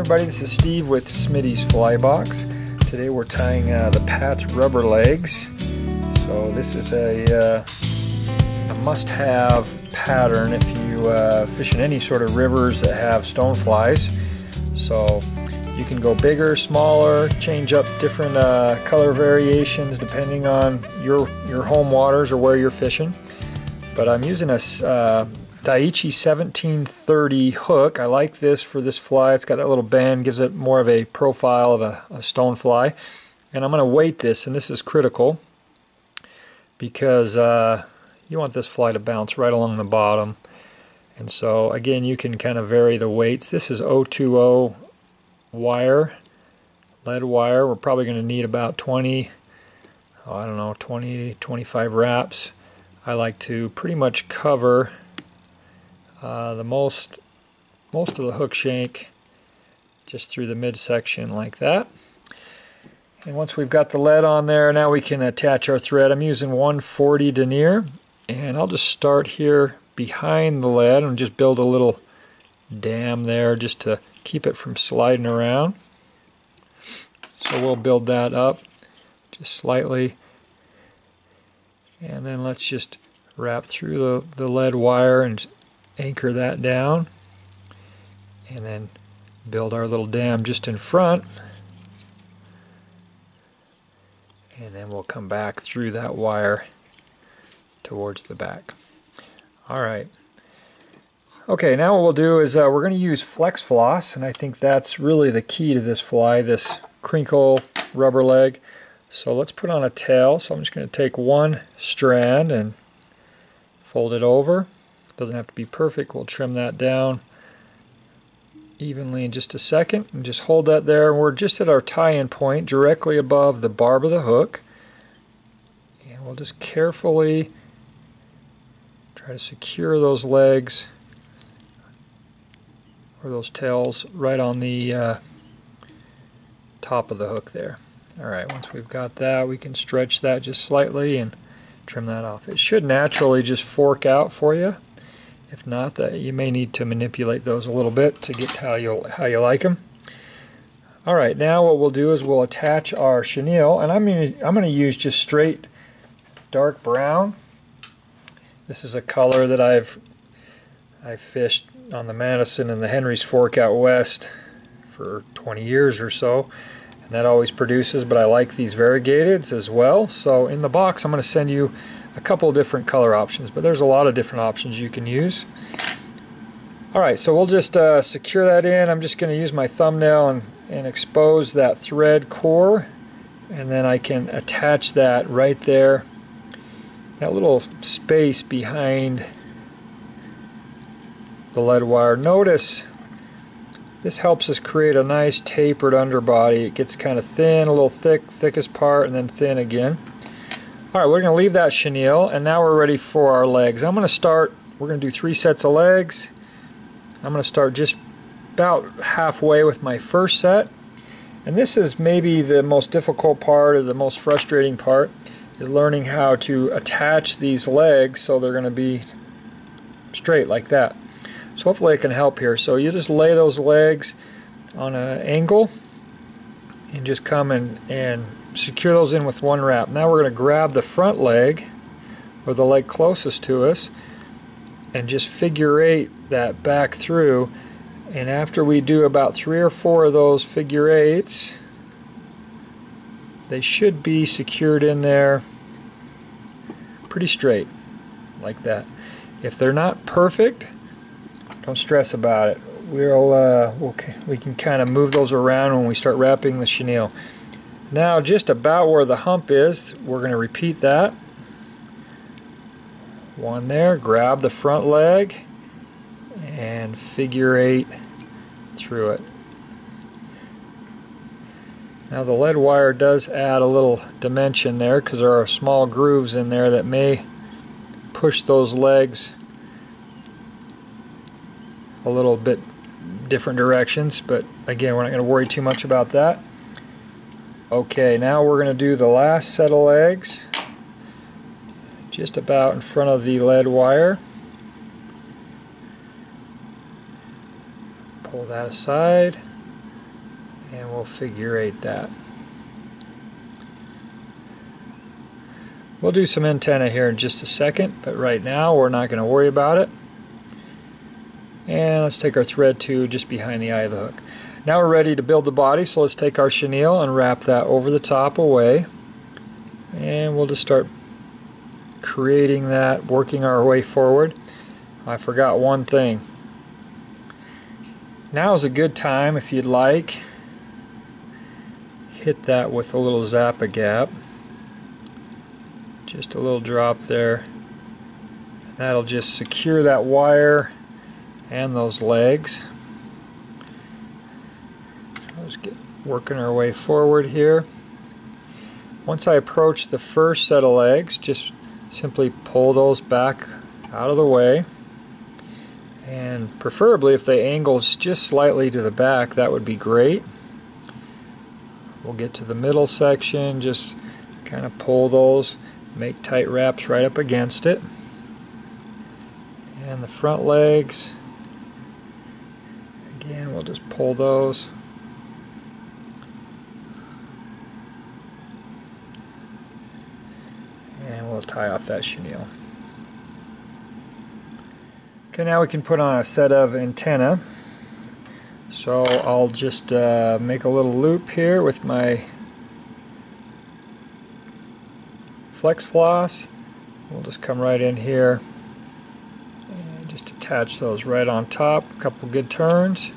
everybody, this is Steve with Smitty's Fly Box. Today we're tying the Pat's rubber legs. So this is a must-have pattern if you fish in any sort of rivers that have stoneflies. So you can go bigger, smaller, change up different color variations depending on your home waters or where you're fishing. But I'm using a Daiichi 1730 hook. I like this for this fly. It's got that little band, gives it more of a profile of a stonefly. And I'm going to weight this, and this is critical because you want this fly to bounce right along the bottom. And so again, you can kind of vary the weights. This is 020 wire, lead wire. We're probably going to need about 20 to 25 wraps. I like to pretty much cover the most of the hook shank just through the midsection like that. And once we've got the lead on there, now we can attach our thread. I'm using 140 denier, and I'll just start here behind the lead and just build a little dam there just to keep it from sliding around. So we'll build that up just slightly, and then let's just wrap through the lead wire and anchor that down, and then build our little dam just in front, and then we'll come back through that wire towards the back. Alright, okay, now what we'll do is we're going to use flex floss, and I think that's really the key to this fly, this crinkle rubber leg. So let's put on a tail. So I'm just going to take one strand and fold it over. Doesn't have to be perfect. We'll trim that down evenly in just a second and just hold that there. We're just at our tie-in point directly above the barb of the hook, and we'll just carefully try to secure those legs or those tails right on the top of the hook there. Alright, once we've got that, we can stretch that just slightly and trim that off. It should naturally just fork out for you. If not, that you may need to manipulate those a little bit to get how you like them. Alright, now what we'll do is we'll attach our chenille, and I'm going to use just straight dark brown. This is a color that I've fished on the Madison and the Henry's Fork out west for 20 years or so, and that always produces, but I like these variegateds as well. So in the box I'm going to send you a couple of different color options, but there's a lot of different options you can use. Alright, so we'll just secure that in. I'm just going to use my thumbnail and expose that thread core, and then I can attach that right there, that little space behind the lead wire. Notice this helps us create a nice tapered underbody. It gets kind of thin, a little thick, thickest part, and then thin again. Alright, we're going to leave that chenille, and now we're ready for our legs. We're going to do 3 sets of legs. I'm going to start just about halfway with my first set. And this is maybe the most difficult part, or the most frustrating part, is learning how to attach these legs so they're going to be straight like that. So hopefully I can help here. So you just lay those legs on an angle and just come and secure those in with one wrap. Now we're going to grab the front leg, or the leg closest to us, and just figure eight that back through. And after we do about 3 or 4 of those figure eights, they should be secured in there pretty straight like that. If they're not perfect, don't stress about it. We can kind of move those around when we start wrapping the chenille. Now just about where the hump is, we're going to repeat that. One there, grab the front leg and figure eight through it. Now the lead wire does add a little dimension there because there are small grooves in there that may push those legs a little bit different directions, but again, we're not going to worry too much about that. Okay, now we're going to do the last set of legs just about in front of the lead wire. Pull that aside. and we'll figure eight that. We'll do some antenna here in just a second, but right now we're not going to worry about it. And let's take our thread to just behind the eye of the hook. Now we're ready to build the body, so let's take our chenille and wrap that over the top away. And we'll just start creating that, working our way forward. I forgot one thing. Now is a good time, if you'd like, hit that with a little Zap-A-Gap. Just a little drop there. That'll just secure that wire and those legs. Let's get working our way forward here. Once I approach the first set of legs, just simply pull those back out of the way, and preferably if they angle just slightly to the back, that would be great. We'll get to the middle section, just kind of pull those, make tight wraps right up against it, and the front legs, again, we'll just pull those. And we'll tie off that chenille. Okay, now we can put on a set of antenna. So I'll just make a little loop here with my flex floss. We'll just come right in here and just attach those right on top. A couple good turns,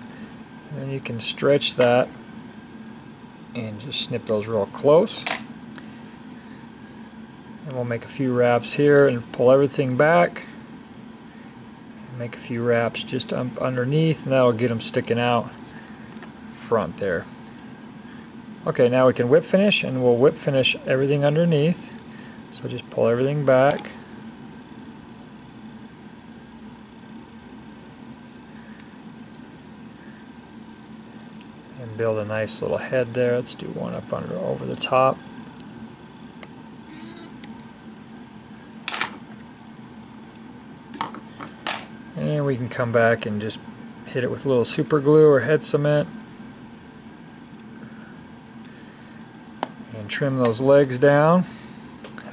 and then you can stretch that and just snip those real close. And we'll make a few wraps here and pull everything back. Make a few wraps just underneath, and that'll get them sticking out front there. Okay, now we can whip finish, and we'll whip finish everything underneath. So just pull everything back. And build a nice little head there. Let's do one up over the top. And we can come back and just hit it with a little super glue or head cement and trim those legs down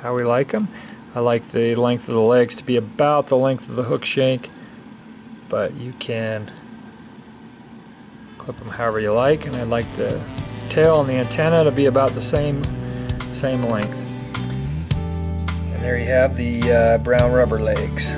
how we like them. I like the length of the legs to be about the length of the hook shank, but you can clip them however you like, and I like the tail and the antenna to be about the same length. And there you have the brown rubber legs.